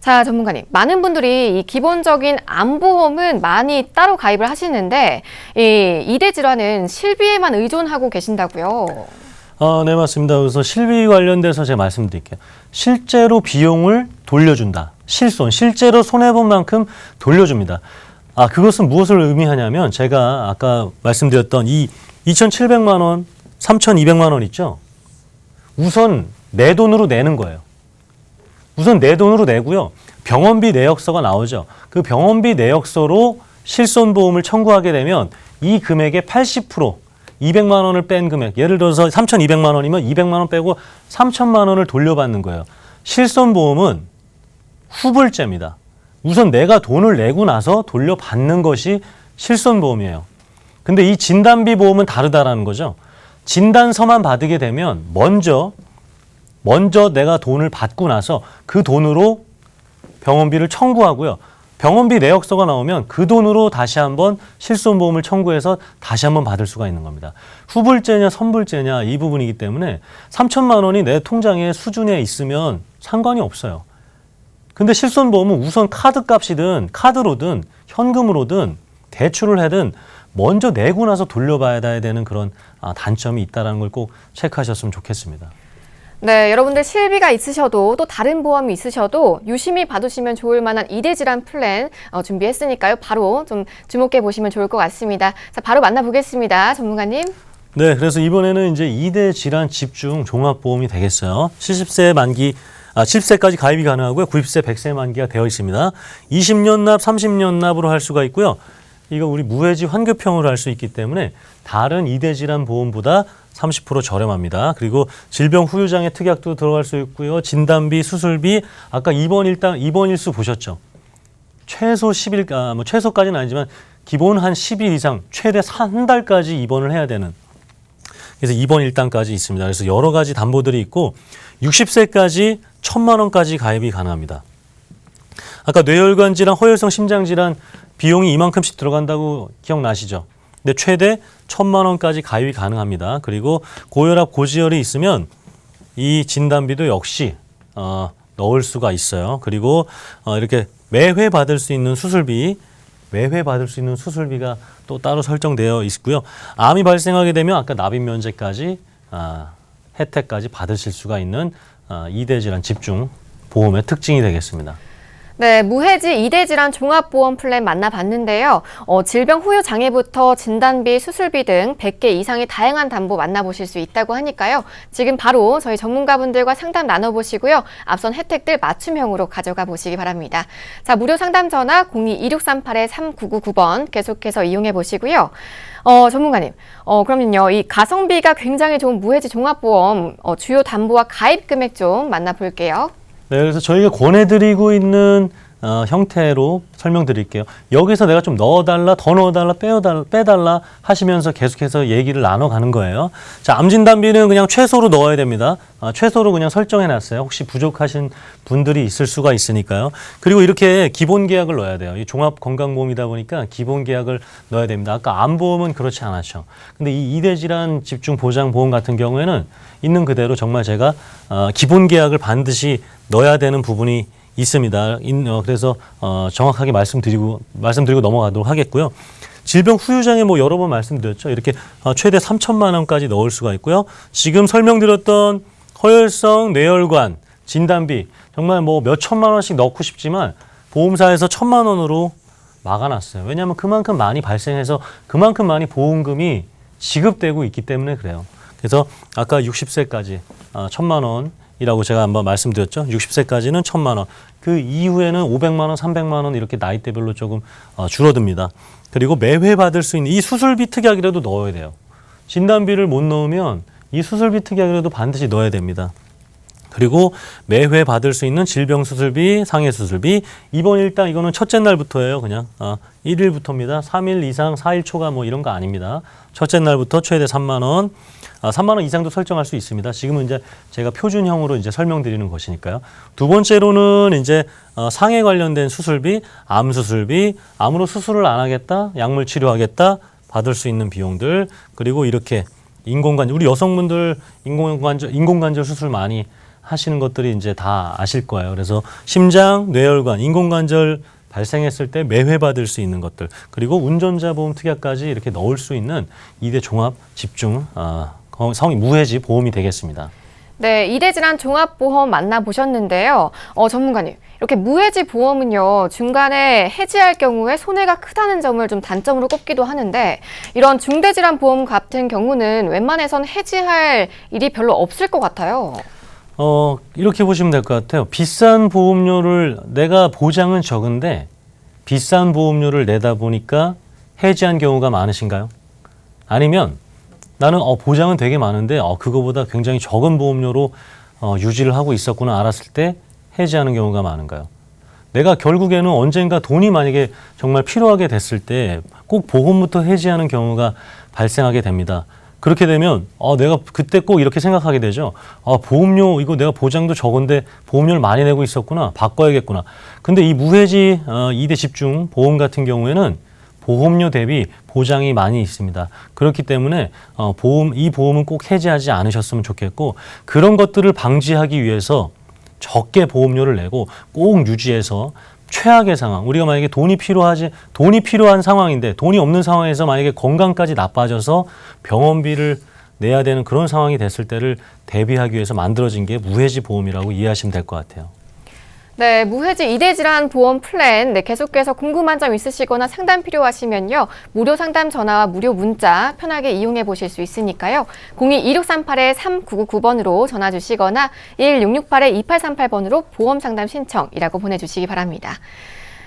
자, 전문가님, 많은 분들이 이 기본적인 암보험은 많이 따로 가입을 하시는데 이 2대 질환은 실비에만 의존하고 계신다고요? 네, 맞습니다. 그래서 실비 관련돼서 제가 말씀드릴게요. 실제로 비용을 돌려준다. 실제로 손해본 만큼 돌려줍니다. 그것은 무엇을 의미하냐면 제가 아까 말씀드렸던 이 2,700만 원, 3,200만 원 있죠? 우선 내 돈으로 내는 거예요. 우선 내 돈으로 내고요. 병원비 내역서가 나오죠. 그 병원비 내역서로 실손보험을 청구하게 되면 이 금액의 80%, 200만 원을 뺀 금액, 예를 들어서 3,200만 원이면 200만 원 빼고 3,000만 원을 돌려받는 거예요. 실손보험은 후불제입니다. 우선 내가 돈을 내고 나서 돌려받는 것이 실손보험이에요. 근데 이 진단비 보험은 다르다라는 거죠. 진단서만 받게 되면 먼저 내가 돈을 받고 나서 그 돈으로 병원비를 청구하고요. 병원비 내역서가 나오면 그 돈으로 다시 한번 실손보험을 청구해서 다시 한번 받을 수가 있는 겁니다. 후불제냐 선불제냐 이 부분이기 때문에 3,000만 원이 내 통장에 수준에 있으면 상관이 없어요. 근데 실손보험은 우선 카드값이든 카드로든 현금으로든 대출을 하든 먼저 내고 나서 돌려봐야 되는 그런 단점이 있다는 걸 꼭 체크하셨으면 좋겠습니다. 네, 여러분들 실비가 있으셔도 또 다른 보험이 있으셔도 유심히 봐두시면 좋을 만한 2대 질환 플랜 준비했으니까요. 바로 좀 주목해 보시면 좋을 것 같습니다. 자, 바로 만나보겠습니다. 전문가님. 네, 그래서 이번에는 이제 2대 질환 집중 종합보험이 되겠어요. 70세까지 가입이 가능하고요. 90세, 100세 만기가 되어 있습니다. 20년 납, 30년 납으로 할 수가 있고요. 이거 우리 무해지 환급형으로 할 수 있기 때문에 다른 2대 질환 보험보다 30% 저렴합니다. 그리고 질병 후유장애 특약도 들어갈 수 있고요. 진단비, 수술비, 아까 입원 일수 보셨죠? 최소 10일, 최소까지는 아니지만 기본 한 10일 이상, 최대 한 달까지 입원을 해야 되는. 그래서 입원 일당까지 있습니다. 그래서 여러 가지 담보들이 있고 60세까지 1,000만 원까지 가입이 가능합니다. 아까 뇌혈관 질환, 허혈성 심장 질환 비용이 이만큼씩 들어간다고 기억나시죠? 근데 최대 1,000만 원까지 가입이 가능합니다. 그리고 고혈압, 고지혈이 있으면 이 진단비도 역시 넣을 수가 있어요. 그리고 이렇게 매회 받을 수 있는 수술비가 또 따로 설정되어 있고요. 암이 발생하게 되면 아까 납입 면제까지 혜택까지 받으실 수가 있는 2대 질환 집중 보험의 특징이 되겠습니다. 네, 무해지 2대 질환 종합보험 플랜 만나봤는데요. 질병 후유 장애부터 진단비, 수술비 등 100개 이상의 다양한 담보 만나보실 수 있다고 하니까요. 지금 바로 저희 전문가분들과 상담 나눠보시고요. 앞선 혜택들 맞춤형으로 가져가 보시기 바랍니다. 자, 무료 상담 전화 02-2638-3999번 계속해서 이용해 보시고요. 전문가님, 그럼요. 이 가성비가 굉장히 좋은 무해지 종합보험 주요 담보와 가입 금액 좀 만나볼게요. 네, 그래서 저희가 권해드리고 있는 형태로 설명드릴게요. 여기서 내가 좀 넣어달라, 더 넣어달라, 빼달라 하시면서 계속해서 얘기를 나눠가는 거예요. 자, 암진단비는 그냥 최소로 넣어야 됩니다. 최소로 그냥 설정해놨어요. 혹시 부족하신 분들이 있을 수가 있으니까요. 그리고 이렇게 기본 계약을 넣어야 돼요. 이 종합건강보험이다 보니까 기본 계약을 넣어야 됩니다. 아까 암보험은 그렇지 않았죠. 근데 이 2대 질환 집중 보장보험 같은 경우에는 있는 그대로 정말 제가 기본 계약을 반드시 넣어야 되는 부분이 있습니다. 그래서 정확하게 말씀드리고 넘어가도록 하겠고요. 질병 후유장애 여러 번 말씀드렸죠. 이렇게 최대 3,000만 원까지 넣을 수가 있고요. 지금 설명드렸던 허혈성 뇌혈관 진단비 정말 몇 천만 원씩 넣고 싶지만 보험사에서 1,000만 원으로 막아놨어요. 왜냐하면 그만큼 많이 발생해서 그만큼 많이 보험금이 지급되고 있기 때문에 그래요. 그래서 아까 60세까지 1,000만 원이라고 제가 한번 말씀드렸죠. 60세까지는 1,000만 원. 그 이후에는 500만 원, 300만 원 이렇게 나이대별로 조금 줄어듭니다. 그리고 매회 받을 수 있는 이 수술비 특약이라도 넣어야 돼요. 진단비를 못 넣으면 이 수술비 특약이라도 반드시 넣어야 됩니다. 그리고 매회 받을 수 있는 질병 수술비, 상해 수술비, 입원 일당 이거는 첫째 날부터예요. 그냥 1일부터입니다. 3일 이상, 4일 초과 이런 거 아닙니다. 첫째 날부터 최대 3만 원, 3만 원 이상도 설정할 수 있습니다. 지금은 이제 제가 표준형으로 이제 설명드리는 것이니까요. 두 번째로는 이제 상해 관련된 수술비, 암 수술비, 암으로 수술을 안 하겠다, 약물 치료하겠다, 받을 수 있는 비용들, 그리고 이렇게 인공관절, 우리 여성분들 인공관절 수술 많이 하시는 것들이 이제 다 아실 거예요. 그래서 심장, 뇌혈관, 인공관절 발생했을 때 매회 받을 수 있는 것들, 그리고 운전자 보험 특약까지 이렇게 넣을 수 있는 2대 종합 집중 성인 무해지 보험이 되겠습니다. 네, 이대질환 종합보험 만나보셨는데요. 전문가님, 이렇게 무해지 보험은요, 중간에 해지할 경우에 손해가 크다는 점을 좀 단점으로 꼽기도 하는데, 이런 중대질환 보험 같은 경우는 웬만해선 해지할 일이 별로 없을 것 같아요. 이렇게 보시면 될 것 같아요. 비싼 보험료를, 내가 보장은 적은데 비싼 보험료를 내다 보니까 해지한 경우가 많으신가요? 아니면 나는 보장은 되게 많은데 그거보다 굉장히 적은 보험료로 유지를 하고 있었구나 알았을 때 해지하는 경우가 많은가요? 내가 결국에는 언젠가 돈이 만약에 정말 필요하게 됐을 때 꼭 보험부터 해지하는 경우가 발생하게 됩니다. 그렇게 되면 내가 그때 꼭 이렇게 생각하게 되죠. 보험료 이거 내가 보장도 적은데 보험료를 많이 내고 있었구나. 바꿔야겠구나. 근데 이 무해지 2대 집중 보험 같은 경우에는 보험료 대비 보장이 많이 있습니다. 그렇기 때문에 이 보험은 꼭 해지하지 않으셨으면 좋겠고, 그런 것들을 방지하기 위해서 적게 보험료를 내고 꼭 유지해서 최악의 상황, 우리가 만약에 돈이 필요한 상황인데 돈이 없는 상황에서 만약에 건강까지 나빠져서 병원비를 내야 되는 그런 상황이 됐을 때를 대비하기 위해서 만들어진 게 무해지 보험이라고 이해하시면 될 것 같아요. 네, 무해지 2대 질환 보험 플랜, 계속해서 궁금한 점 있으시거나 상담 필요하시면요, 무료 상담 전화와 무료 문자 편하게 이용해 보실 수 있으니까요. 02-2638-3999번으로 전화 주시거나 1668-2838번으로 보험 상담 신청이라고 보내주시기 바랍니다.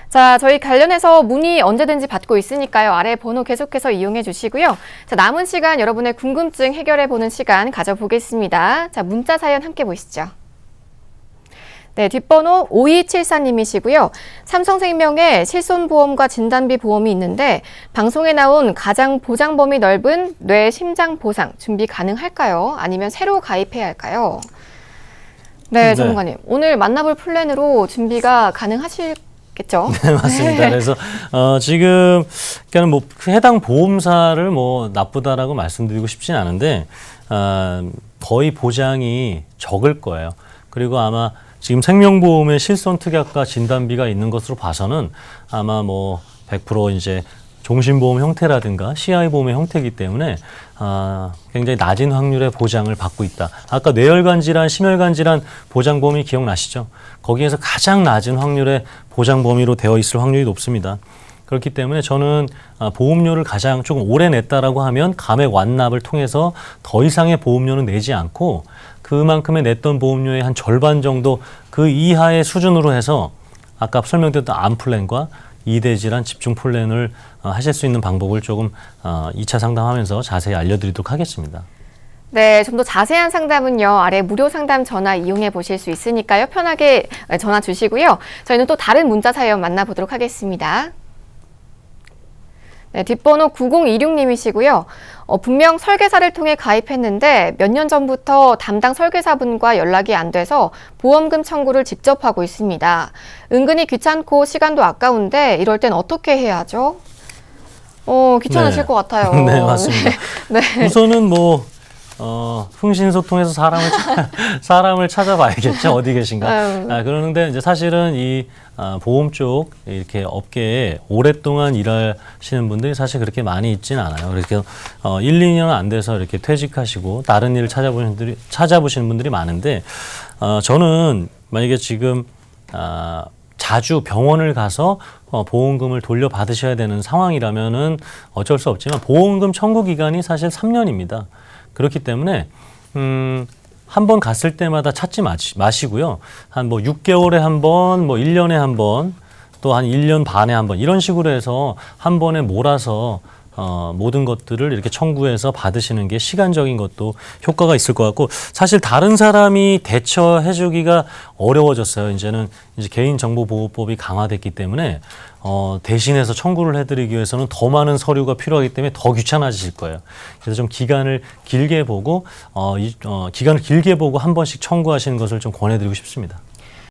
자, 저희 관련해서 문의 언제든지 받고 있으니까요. 아래 번호 계속해서 이용해 주시고요. 자, 남은 시간 여러분의 궁금증 해결해 보는 시간 가져보겠습니다. 자, 문자 사연 함께 보시죠. 네, 뒷번호 5274님이시고요. 삼성생명에 실손보험과 진단비 보험이 있는데 방송에 나온 가장 보장 범위 넓은 뇌 심장 보상 준비 가능할까요? 아니면 새로 가입해야 할까요? 네, 전문가님. 오늘 만나볼 플랜으로 준비가 가능하실겠죠? 네, 맞습니다. 네. 그래서 지금 그러니까 뭐 해당 보험사를 뭐 나쁘다라고 말씀드리고 싶진 않은데 거의 보장이 적을 거예요. 그리고 아마 지금 생명보험의 실손 특약과 진단비가 있는 것으로 봐서는 아마 뭐 100% 이제 종신보험 형태라든가 CI 보험의 형태이기 때문에 굉장히 낮은 확률의 보장을 받고 있다. 아까 뇌혈관 질환, 심혈관 질환 보장 범위 기억나시죠? 거기에서 가장 낮은 확률의 보장 범위로 되어 있을 확률이 높습니다. 그렇기 때문에 저는 보험료를 가장 조금 오래 냈다라고 하면 감액 완납을 통해서 더 이상의 보험료는 내지 않고 그만큼의 냈던 보험료의 한 절반 정도 그 이하의 수준으로 해서 아까 설명드렸던 암 플랜과 2대 질환 집중 플랜을 하실 수 있는 방법을 조금 2차 상담하면서 자세히 알려드리도록 하겠습니다. 네, 좀 더 자세한 상담은요, 아래 무료 상담 전화 이용해 보실 수 있으니까요. 편하게 전화 주시고요. 저희는 또 다른 문자 사연 만나보도록 하겠습니다. 네, 뒷번호 9026님이시고요. 분명 설계사를 통해 가입했는데 몇 년 전부터 담당 설계사분과 연락이 안 돼서 보험금 청구를 직접 하고 있습니다. 은근히 귀찮고 시간도 아까운데 이럴 땐 어떻게 해야 하죠? 귀찮으실 것 같아요. 네, 맞습니다. 네. 우선은 뭐 흥신소통해서 사람을 찾아봐야겠죠. 어디 계신가. 그러는데 이제 사실은 이 보험 쪽 이렇게 업계에 오랫동안 일하시는 분들이 사실 그렇게 많이 있지는 않아요. 그래서 1, 2년 안 돼서 이렇게 퇴직하시고 다른 일을 찾아보시는 분들이 많은데 저는 만약에 지금 자주 병원을 가서 보험금을 돌려받으셔야 되는 상황이라면은 어쩔 수 없지만 보험금 청구 기간이 사실 3년입니다. 그렇기 때문에 한 번 갔을 때마다 찾지 마시고요. 한 뭐 6개월에 한 번, 뭐 1년에 한 번, 또 한 1년 반에 한 번 이런 식으로 해서 한 번에 몰아서 모든 것들을 이렇게 청구해서 받으시는 게 시간적인 것도 효과가 있을 것 같고 사실 다른 사람이 대처해주기가 어려워졌어요. 이제는 이제 개인정보보호법이 강화됐기 때문에 대신해서 청구를 해드리기 위해서는 더 많은 서류가 필요하기 때문에 더 귀찮아지실 거예요. 그래서 좀 기간을 길게 보고 한 번씩 청구하시는 것을 좀 권해드리고 싶습니다.